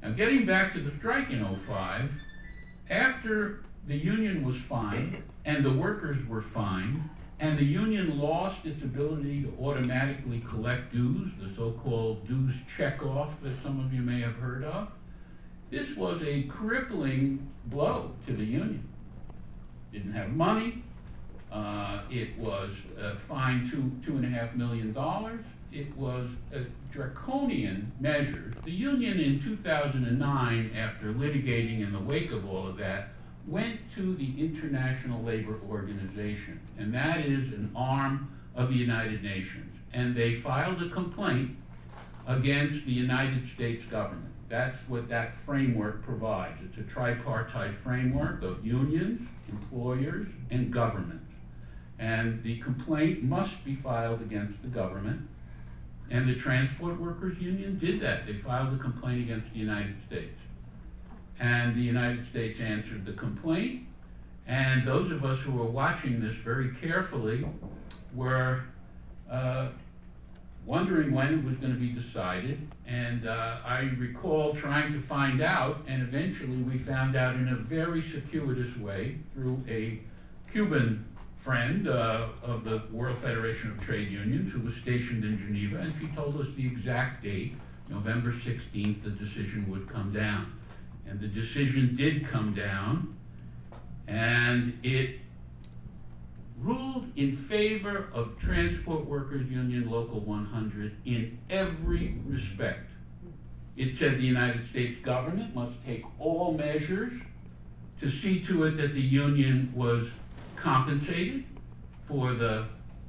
Now, getting back to the strike in '05, after the union was fined and the workers were fined, and the union lost its ability to automatically collect dues, the so-called dues checkoff that some of you may have heard of, this was a crippling blow to the union. Didn't have money. It was fined $2.5 million. It was a draconian measure. The union in 2009, after litigating in the wake of all of that, went to the International Labor Organization, and that is an arm of the United Nations, and they filed a complaint against the United States government. That's what that framework provides. It's a tripartite framework of unions, employers, and government. And the complaint must be filed against the government. And the Transport Workers Union did that. They filed a complaint against the United States. And the United States answered the complaint. And those of us who were watching this very carefully were wondering when it was going to be decided. And I recall trying to find out, and eventually we found out in a very circuitous way through a Cuban friend of the World Federation of Trade Unions who was stationed in Geneva, and she told us the exact date, November 16th, the decision would come down. And the decision did come down, and it ruled in favor of Transport Workers Union Local 100 in every respect. It said the United States government must take all measures to see to it that the union was compensated for the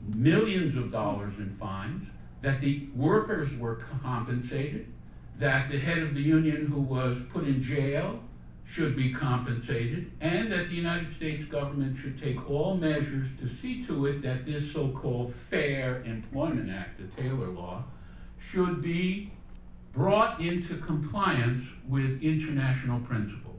millions of dollars in fines, that the workers were compensated, that the head of the union who was put in jail should be compensated, and that the United States government should take all measures to see to it that this so-called Fair Employment Act, the Taylor Law, should be brought into compliance with international principles.